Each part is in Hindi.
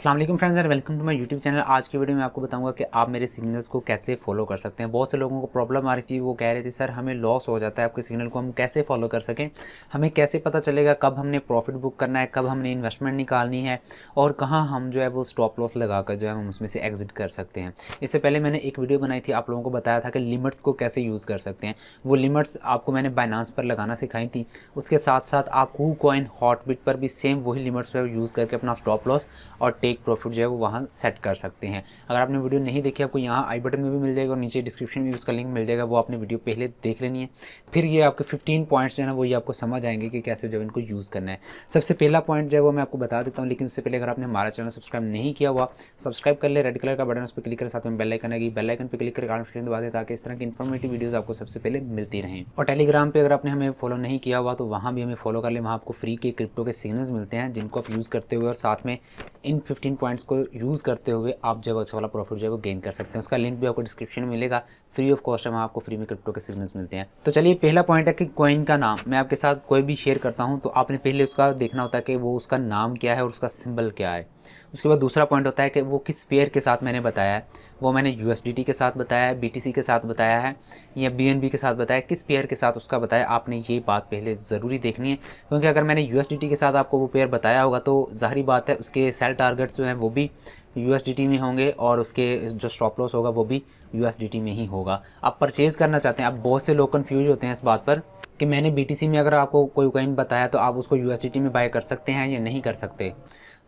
अस्सलाम वालेकुम friends and welcome to my YouTube channel. आज की वीडियो में आपको बताऊंगा कि आप मेरे सिग्नल्स को कैसे फॉलो कर सकते हैं। बहुत से लोगों को प्रॉब्लम आ रही थी, वो कह रहे थे सर हमें लॉस हो जाता है आपके सिग्नल को, हम कैसे फॉलो कर सकें, हमें कैसे पता चलेगा कब हमने प्रॉफिट बुक करना है, कब हमने इन्वेस्टमेंट निकालनी है और कहाँ हम जो है वो स्टॉप लॉस लगा कर जो है हम उसमें से एग्जिट कर सकते हैं। इससे पहले मैंने एक वीडियो बनाई थी, आप लोगों को बताया था कि लिमिट्स को कैसे यूज़ कर सकते हैं। वो लिमिट्स आपको मैंने बाइनांस पर लगाना सिखाई थी। उसके साथ साथ आप KuCoin हॉटबिट पर भी सेम वही लिमिट्स जो है यूज़ करके अपना स्टॉप लॉस और टेक प्रॉफिट जो है वो वहाँ सेट कर सकते हैं। अगर आपने वीडियो नहीं देखी, आपको यहाँ आई बटन में भी मिल जाएगा और नीचे डिस्क्रिप्शन में भी उसका लिंक मिल जाएगा, वो आपने वीडियो पहले देख लेनी है। फिर ये आपके 15 पॉइंट्स जो है ना वो ये आपको समझ आएंगे कि कैसे जो है इनको यूज़ करना है। सबसे पहला पॉइंट जो है वो मैं आपको बता देता हूँ, लेकिन उससे पहले अगर आपने हमारा चैनल सब्सक्राइब नहीं किया हुआ, सब्सक्राइब कर ले। रेड कलर का बटन उस पर क्लिक करें, साथ में बेल आइकन आएगी, बेल आइकन पर क्लिक करके नोटिफिकेशन दबा दें ताकि इस तरह की इन्फॉर्मेटिव वीडियोज़ आपको सबसे पहले मिलती रहें। और टेलीग्राम पर अगर आपने हमें फॉलो नहीं किया हुआ तो वहाँ भी हमें फॉलो कर लें। वहाँ आपको फ्री के क्रिप्टो के सिग्नल्स मिलते हैं जिनको आप यूज़ करते हुए और साथ में इन 15 पॉइंट्स को यूज़ करते हुए आप जो है अच्छा वाला प्रॉफिट जो है वो गेन कर सकते हैं। उसका लिंक भी आपको डिस्क्रिप्शन में मिलेगा, फ्री ऑफ कॉस्ट है, वहाँ आपको फ्री में क्रिप्टो के सिग्नल्स मिलते हैं। तो चलिए, पहला पॉइंट है कि कॉइन का नाम। मैं आपके साथ कोई भी शेयर करता हूँ तो आपने पहले उसका देखना होता है कि वो उसका नाम क्या है और उसका सिंबल क्या है। उसके बाद दूसरा पॉइंट होता है कि वो किस पेयर के साथ मैंने बताया है। वो मैंने USDT के साथ बताया है, BTC के साथ बताया है या BNB के साथ बताया है, किस पेयर के साथ उसका बताया, आपने ये बात पहले ज़रूरी देखनी है। क्योंकि अगर मैंने USDT के साथ आपको वो पेयर बताया होगा तो ज़ाहिर बात है उसके सेल टारगेट्स जो हैं वो भी USDT में होंगे और उसके जो स्टॉप लॉस होगा वो भी USDT में ही होगा। आप परचेज़ करना चाहते हैं, अब बहुत से लोग कन्फ्यूज होते हैं इस बात पर कि मैंने BTC में अगर आपको कोई कॉइन बताया तो आप उसको USDT में बाय कर सकते हैं या नहीं कर सकते।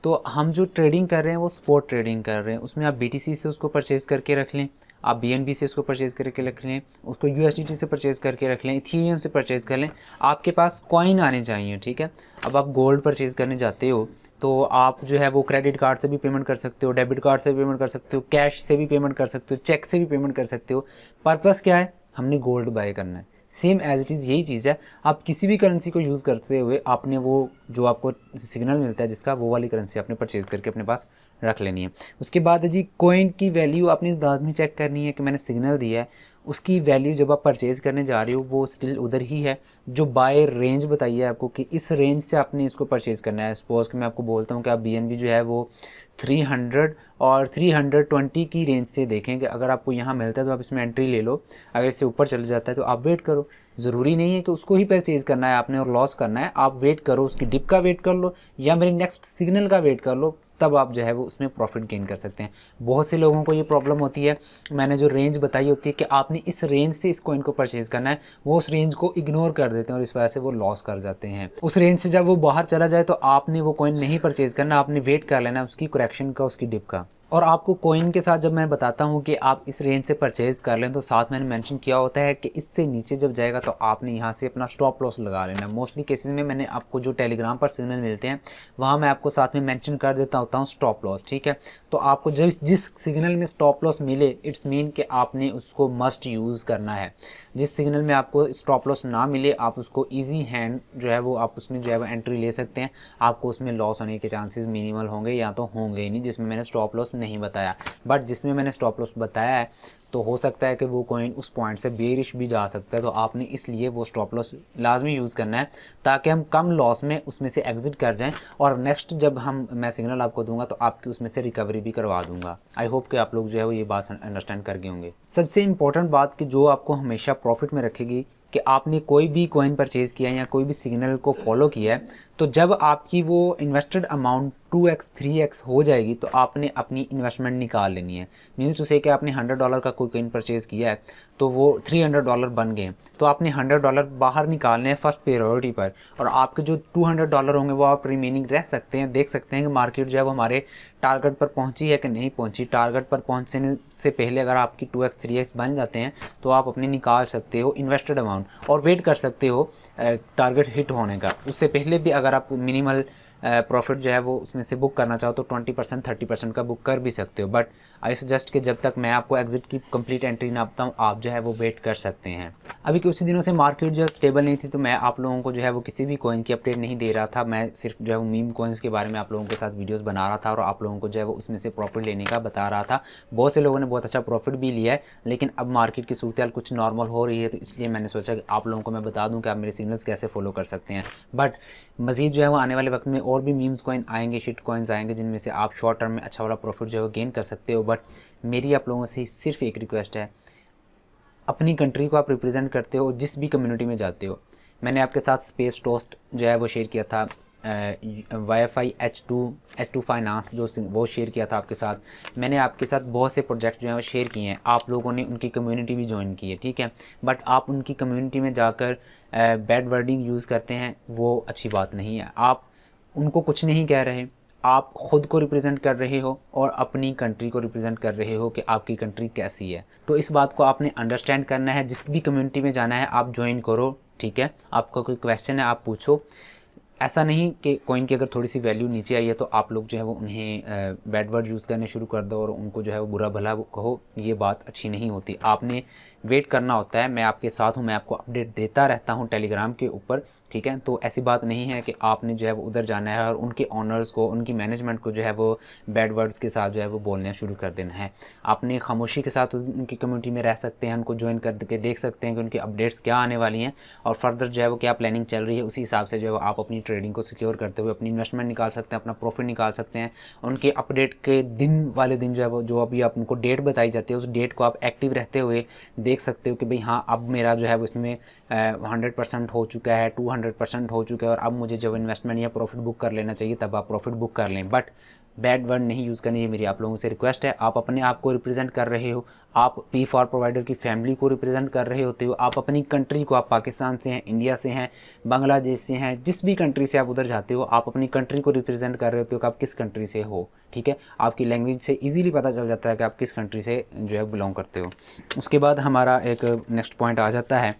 तो हम जो ट्रेडिंग कर रहे हैं वो स्पॉट ट्रेडिंग कर रहे हैं, उसमें आप BTC से उसको परचेज़ करके रख लें, आप BNB से उसको परचेज़ करके रख लें, उसको USDT से परचेज़ करके रख लें, इथीरियम से परचेज़ कर लें, आपके पास कॉइन आने चाहिए, ठीक है। अब आप गोल्ड परचेज़ करने जाते हो तो आप जो है वो क्रेडिट कार्ड से भी पेमेंट कर सकते हो, डेबिट कार्ड से भी पेमेंट कर सकते हो, कैश से भी पेमेंट कर सकते हो, चेक से भी पेमेंट कर सकते हो। पर्पस क्या है? हमने गोल्ड बाय करना है। सेम एज इट इज़ यही चीज़ है। आप किसी भी करेंसी को यूज़ करते हुए आपने वो जो आपको सिग्नल मिलता है जिसका, वो वाली करेंसी आपने परचेज़ करके अपने पास रख लेनी है। उसके बाद जी कॉइन की वैल्यू आपने लाजमी चेक करनी है कि मैंने सिग्नल दिया है उसकी वैल्यू जब आप परचेज़ करने जा रहे हो वो स्टिल उधर ही है जो बाय रेंज बताइए आपको कि इस रेंज से आपने इसको परचेज़ करना है। सपोज़ कि मैं आपको बोलता हूँ कि आप BNB जो है वो 300 और 320 की रेंज से देखें कि अगर आपको यहाँ मिलता है तो आप इसमें एंट्री ले लो, अगर इससे ऊपर चले जाता है तो आप वेट करो। ज़रूरी नहीं है कि उसको ही परचेज़ करना है आपने और लॉस करना है, आप वेट करो, उसकी डिप का वेट कर लो या मेरे नेक्स्ट सिग्नल का वेट कर लो, तब आप जो है वो उसमें प्रॉफिट गेन कर सकते हैं। बहुत से लोगों को ये प्रॉब्लम होती है, मैंने जो रेंज बताई होती है कि आपने इस रेंज से इस कॉइन को परचेज़ करना है, वो उस रेंज को इग्नोर कर देते हैं और इस वजह से वो लॉस कर जाते हैं। उस रेंज से जब वो बाहर चला जाए तो आपने वो कॉइन नहीं परचेज़ करना, आपने वेट कर लेना उसकी करेक्शन का, उसकी डिप का। और आपको कॉइन के साथ जब मैं बताता हूँ कि आप इस रेंज से परचेज़ कर लें तो साथ मैंने मेंशन किया होता है कि इससे नीचे जब जाएगा तो आपने यहाँ से अपना स्टॉप लॉस लगा लेना। मोस्टली केसेस में मैंने आपको जो टेलीग्राम पर सिग्नल मिलते हैं वहाँ मैं आपको साथ में मेंशन कर देता होता हूँ स्टॉप लॉस, ठीक है। तो आपको जब जिस सिग्नल में स्टॉप लॉस मिले इट्स मीन कि आपने उसको मस्ट यूज़ करना है। जिस सिग्नल में आपको स्टॉप लॉस ना मिले आप उसको ईजी हैंड जो है वो आप उसमें जो है वो एंट्री ले सकते हैं, आपको उसमें लॉस होने के चांसेस मिनिमल होंगे या तो होंगे ही नहीं जिसमें मैंने स्टॉप लॉस नहीं बताया। बट जिसमें मैंने स्टॉप लॉस बताया है तो हो सकता है कि वो कॉइन उस पॉइंट से बेरिश भी जा सकता है, तो आपने इसलिए वो स्टॉप लॉस लाजमी यूज़ करना है ताकि हम कम लॉस में उसमें से एग्जिट कर जाएं और नेक्स्ट जब मैं सिग्नल आपको दूंगा तो आपकी उसमें से रिकवरी भी करवा दूंगा। आई होप कि आप लोग जो है वो ये बात अंडरस्टैंड कर गए होंगे। सबसे इंपॉर्टेंट बात कि जो आपको हमेशा प्रॉफिट में रखेगी कि आपने कोई भी कॉइन परचेज़ किया या कोई भी सिग्नल को फॉलो किया है तो जब आपकी वो इन्वेस्टेड अमाउंट 2x 3x हो जाएगी तो आपने अपनी इन्वेस्टमेंट निकाल लेनी है। मीन्स टू से कि आपने $100 का कोई कॉइन परचेज़ किया है तो वो $300 बन गए तो आपने $100 बाहर निकालने हैं फर्स्ट प्रायोरिटी पर, और आपके जो $200 होंगे वो आप रिमेनिंग रख सकते हैं। देख सकते हैं कि मार्केट जो है वो हमारे टारगेट पर पहुंची है कि नहीं पहुंची। टारगेट पर पहुंचने से पहले अगर आपकी 2x 3x बन जाते हैं तो आप अपने निकाल सकते हो इन्वेस्टेड अमाउंट और वेट कर सकते हो टारगेट हिट होने का। उससे पहले भी अगर आप मिनिमल प्रॉफिट जो है वो उसमें से बुक करना चाहो तो 20% 30% का बुक कर भी सकते हो। बट आई सजेस्ट कि जब तक मैं आपको एग्जिट की कंप्लीट एंट्री ना बताऊँ आप जो है वो वेट कर सकते हैं। अभी कुछ दिनों से मार्केट जो है स्टेबल नहीं थी तो मैं आप लोगों को जो है वो किसी भी कॉइन की अपडेट नहीं दे रहा था, मैं सिर्फ जो है वो मीम कॉइन्स के बारे में आप लोगों के साथ वीडियोस बना रहा था और आप लोगों को जो है वो उसमें से प्रॉफिट लेने का बता रहा था। बहुत से लोगों ने बहुत अच्छा प्रॉफिट भी लिया है, लेकिन अब मार्केट की सूरत कुछ नॉर्मल हो रही है तो इसलिए मैंने सोचा कि आप लोगों को मैं बता दूँ कि आप मेरे सिग्नल्स कैसे फॉलो कर सकते हैं। बट मज़ीद जो है वो आने वाले वक्त में और भी मीम्स कॉइन आएंगे, शिट कॉइन्स आएंगे, जिनमें से आप शॉर्ट टर्म में अच्छा वाला प्रॉफिट जो है गेन कर सकते हो। बट मेरी आप लोगों से सिर्फ एक रिक्वेस्ट है, अपनी कंट्री को आप रिप्रेजेंट करते हो जिस भी कम्युनिटी में जाते हो। मैंने आपके साथ स्पेस टोस्ट जो है वो शेयर किया था, वाईफाई H2 फाइनेंस जो वो शेयर किया था आपके साथ। मैंने आपके साथ बहुत से प्रोजेक्ट जो हैं वो शेयर किए हैं, आप लोगों ने उनकी कम्युनिटी भी ज्वाइन की है, ठीक है। बट आप उनकी कम्युनिटी में जाकर बैड वर्डिंग यूज़ करते हैं, वो अच्छी बात नहीं है। आप उनको कुछ नहीं कह रहे, आप ख़ुद को रिप्रेजेंट कर रहे हो और अपनी कंट्री को रिप्रेजेंट कर रहे हो कि आपकी कंट्री कैसी है। तो इस बात को आपने अंडरस्टैंड करना है। जिस भी कम्युनिटी में जाना है आप ज्वाइन करो, ठीक है। आपका कोई क्वेश्चन है आप पूछो। ऐसा नहीं कि कॉइन की अगर थोड़ी सी वैल्यू नीचे आई है तो आप लोग जो है वो उन्हें बैड वर्ड यूज़ करने शुरू कर दो और उनको जो है वो बुरा भला कहो, ये बात अच्छी नहीं होती। आपने वेट करना होता है। मैं आपके साथ हूँ, मैं आपको अपडेट देता रहता हूँ टेलीग्राम के ऊपर, ठीक है। तो ऐसी बात नहीं है कि आपने जो है वो उधर जाना है और उनके ऑनर्स को, उनकी मैनेजमेंट को जो है वो बैड वर्ड्स के साथ जो है वो बोलना शुरू कर देना है। आपने खामोशी के साथ उनकी कम्युनिटी में रह सकते हैं, उनको ज्वाइन करके देख सकते हैं कि उनकी अपडेट्स क्या आने वाली हैं और फर्दर जो है वो क्या प्लानिंग चल रही है, उसी हिसाब से जो है वो आप अपनी ट्रेडिंग को सिक्योर करते हुए अपनी इन्वेस्टमेंट निकाल सकते हैं, अपना प्रॉफिट निकाल सकते हैं। उनके अपडेट के दिन वाले दिन जो है वो, जो अभी आप उनको डेट बताई जाती है, उस डेट को आप एक्टिव रहते हुए देख सकते हो कि भाई हाँ, अब मेरा जो है वो इसमें 100% हो चुका है, 200% हो चुका है और अब मुझे जब इन्वेस्टमेंट या प्रॉफिट बुक कर लेना चाहिए तब आप प्रॉफिट बुक कर लें। बट बैड वर्ड नहीं यूज़ करनी है, मेरी आप लोगों से रिक्वेस्ट है। आप अपने आप को रिप्रेजेंट कर रहे हो, आप P4 प्रोवाइडर की फैमिली को रिप्रेजेंट कर रहे होते हो, आप अपनी कंट्री को, आप पाकिस्तान से हैं, इंडिया से हैं, बांग्लादेश से हैं, जिस भी कंट्री से आप उधर जाते हो आप अपनी कंट्री को रिप्रेजेंट कर रहे होते हो कि आप किस कंट्री से हो, ठीक है। आपकी लैंग्वेज से इजीली पता चल जाता है कि आप किस कंट्री से जो है बिलोंग करते हो। उसके बाद हमारा एक नेक्स्ट पॉइंट आ जाता है,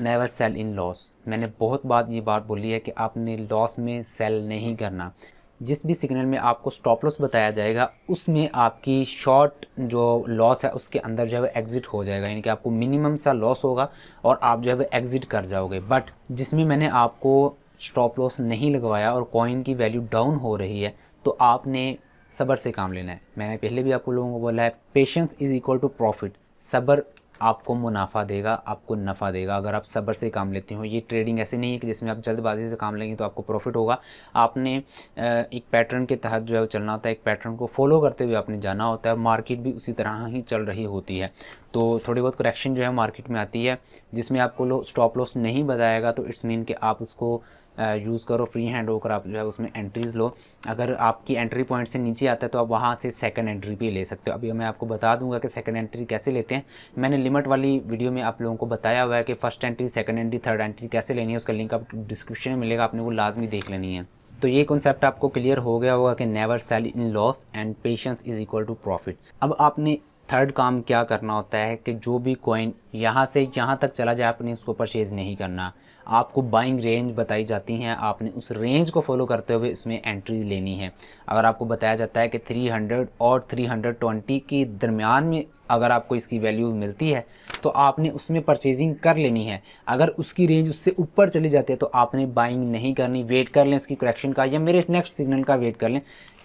नेवर सेल इन लॉस। मैंने बहुत बार ये बात बोली है कि आपने लॉस में सेल नहीं करना। जिस भी सिग्नल में आपको स्टॉप लॉस बताया जाएगा उसमें आपकी शॉर्ट जो लॉस है उसके अंदर जो है वो एग्ज़िट हो जाएगा, यानी कि आपको मिनिमम सा लॉस होगा और आप जो है वो एग्ज़िट कर जाओगे। बट जिसमें मैंने आपको स्टॉप लॉस नहीं लगवाया और कॉइन की वैल्यू डाउन हो रही है तो आपने सब्र से काम लेना है। मैंने पहले भी आपको लोगों को बोला है, patience is equal to profit. सब्र आपको मुनाफा देगा, आपको नफ़ा देगा अगर आप सब्र से काम लेते हो। ये ट्रेडिंग ऐसे नहीं है कि जिसमें आप जल्दबाजी से काम लेंगे तो आपको प्रॉफिट होगा। आपने एक पैटर्न के तहत जो है वो चलना होता है, एक पैटर्न को फॉलो करते हुए आपने जाना होता है। मार्केट भी उसी तरह ही चल रही होती है, तो थोड़ी बहुत करेक्शन जो है मार्केट में आती है जिसमें आपको स्टॉप लॉस नहीं बताएगा तो इट्स मीन कि आप उसको यूज़ करो, फ्री हैंड होकर आप जो है उसमें एंट्रीज़ लो। अगर आपकी एंट्री पॉइंट से नीचे आता है तो आप वहाँ से सेकंड एंट्री भी ले सकते हो। अभी मैं आपको बता दूंगा कि सेकंड एंट्री कैसे लेते हैं। मैंने लिमिट वाली वीडियो में आप लोगों को बताया हुआ है कि first entry, second entry, third entry कैसे लेनी है, उसका लिंक आपको डिस्क्रिप्शन में मिलेगा, आपने वो लाजमी देख लेनी है। तो ये कॉन्सेप्ट आपको क्लियर हो गया होगा कि never sell in loss and patience is equal to profit. अब आपने थर्ड काम क्या करना होता है कि जो भी कॉइन यहाँ से यहाँ तक चला जाए आपने उसको परचेज़ नहीं करना। आपको बाइंग रेंज बताई जाती हैं, आपने उस रेंज को फॉलो करते हुए इसमें एंट्री लेनी है। अगर आपको बताया जाता है कि 300 और 320 के दरमियान में अगर आपको इसकी वैल्यू मिलती है तो आपने उसमें परचेजिंग कर लेनी है। अगर उसकी रेंज उससे ऊपर चली जाती है तो आपने बाइंग नहीं करनी, वेट कर लें इसकी करेक्शन का या मेरे नेक्स्ट सिग्नल का वेट कर लें।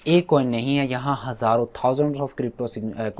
एक कॉइन नहीं है, यहाँ हज़ारों थाउजेंड्स ऑफ क्रिप्टो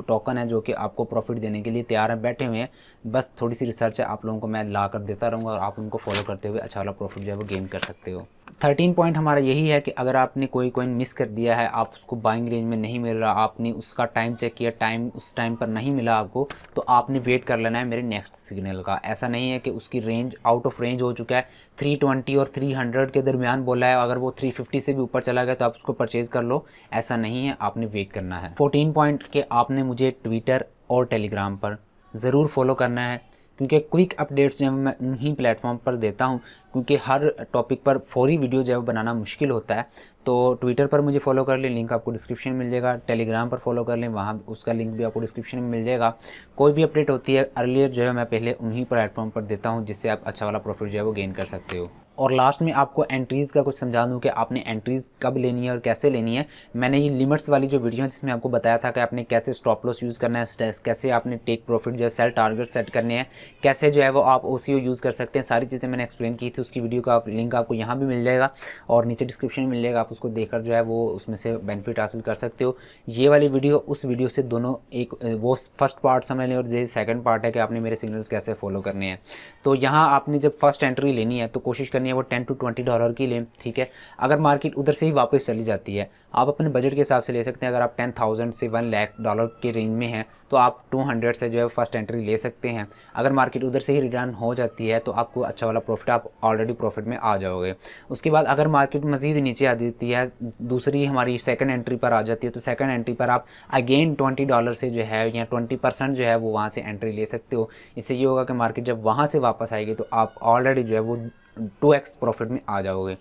टोकन है जो कि आपको प्रॉफिट देने के लिए तैयार है, बैठे हुए हैं। बस थोड़ी सी रिसर्च है, आप लोगों को मैं ला कर देता रहूँगा और आप उनको फॉलो करते हुए अच्छा वाला प्रॉफिट जो है वो गेन कर सकते हो। 13 पॉइंट हमारा यही है कि अगर आपने कोई कॉइन मिस कर दिया है, आप उसको बाइंग रेंज में नहीं मिल रहा, आपने उसका टाइम चेक किया, टाइम उस टाइम पर नहीं मिला आपको, तो आपने वेट कर लेना है मेरे नेक्स्ट सिग्नल का। ऐसा नहीं है कि उसकी रेंज आउट ऑफ रेंज हो चुका है, 320 और 300 के दरमियान बोला है, अगर वो 350 से भी ऊपर चला गया तो आप उसको परचेज़ कर लो, ऐसा नहीं है, आपने वेट करना है। 14 पॉइंट के आपने मुझे ट्विटर और टेलीग्राम पर ज़रूर फॉलो करना है क्योंकि क्विक अपडेट्स जो है मैं उन्हीं प्लेटफॉर्म पर देता हूं, क्योंकि हर टॉपिक पर फौरी वीडियो जो है बनाना मुश्किल होता है। तो ट्विटर पर मुझे फॉलो कर लें, लिंक आपको डिस्क्रिप्शन में मिल जाएगा। टेलीग्राम पर फॉलो कर लें, वहाँ उसका लिंक भी आपको डिस्क्रिप्शन में मिल जाएगा। कोई भी अपडेट होती है अर्लियर जो है मैं पहले उन्हीं प्लेटफॉर्म पर देता हूँ जिससे आप अच्छा वाला प्रॉफिट जो है वो गेन कर सकते हो। और लास्ट में आपको एंट्रीज़ का कुछ समझा दूँ कि आपने एंट्रीज़ कब लेनी है और कैसे लेनी है। मैंने ये लिमिट्स वाली जो वीडियो है जिसमें आपको बताया था कि आपने कैसे स्टॉप लॉस यूज़ करना है, कैसे आपने टेक प्रॉफिट जो है सेल टारगेट सेट करने हैं, कैसे जो है वो आप OCO यूज़ कर सकते हैं, सारी चीज़ें मैंने एक्सप्लेन की थी। उसकी वीडियो का लिंक आपको यहाँ भी मिल जाएगा और नीचे डिस्क्रिप्शन में मिल जाएगा, आप उसको देखकर जो है वो उसमें से बेनिफिट हासिल कर सकते हो। ये वाली वीडियो उस वीडियो से दोनों एक वो फर्स्ट पार्ट समझ लें और ये सेकंड पार्ट है कि आपने मेरे सिग्नल्स कैसे फॉलो करने हैं। तो यहाँ आपने जब फर्स्ट एंट्री लेनी है तो कोशिश करनी है है वो $10 to $20 की लें, ठीक है। अगर मार्केट उधर से ही वापस चली जाती है, आप अपने बजट के हिसाब से ले सकते हैं। अगर आप 10,000 से $1,00,000 के रेंज में हैं तो आप 200 से जो है फर्स्ट एंट्री ले सकते हैं। अगर मार्केट उधर से ही रिटर्न हो जाती है तो आपको अच्छा वाला प्रॉफिट, आप ऑलरेडी प्रॉफिट में आ जाओगे। उसके बाद अगर मार्केट मज़ीद नीचे आ जाती है, दूसरी हमारी सेकंड एंट्री पर आ जाती है, तो सेकंड एंट्री पर आप अगेन $20 से जो है या 20% जो है वो वहाँ से एंट्री ले सकते हो। इससे ये होगा कि मार्केट जब वहाँ से वापस आएगी तो आप ऑलरेडी जो है वो 2x प्रॉफिट में आ जाओगे।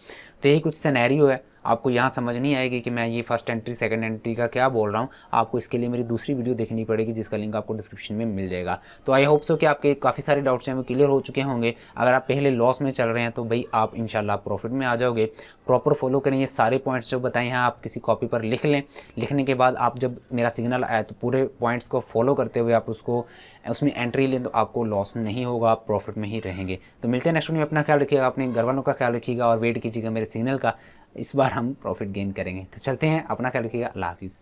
तो यही कुछ सिनेरियो है। आपको यहाँ समझ नहीं आएगी कि मैं ये फर्स्ट एंट्री सेकंड एंट्री का क्या बोल रहा हूँ, आपको इसके लिए मेरी दूसरी वीडियो देखनी पड़ेगी जिसका लिंक आपको डिस्क्रिप्शन में मिल जाएगा। तो आई होप सो कि आपके काफ़ी सारे डाउट्स हैं वो क्लियर हो चुके होंगे। अगर आप पहले लॉस में चल रहे हैं तो भाई आप इंशाल्लाह प्रॉफिट में आ जाओगे। प्रॉपर फॉलो करें, ये सारे पॉइंट्स जो बताए हैं आप किसी कॉपी पर लिख लें। लिखने के बाद आप जब मेरा सिग्नल आया तो पूरे पॉइंट्स को फॉलो करते हुए आप उसमें एंट्री लें तो आपको लॉस नहीं होगा, आप प्रॉफिट में ही रहेंगे। तो मिलते हैं नेक्स्ट वीडियो में। अपना ख्याल रखिएगा, अपने घर वालों का ख्याल रखिएगा और वेट कीजिएगा मेरे सिग्नल का। इस बार हम प्रॉफिट गेन करेंगे। तो चलते हैं, अपना ख्याल रखिएगा। अल्लाह हाफिज़।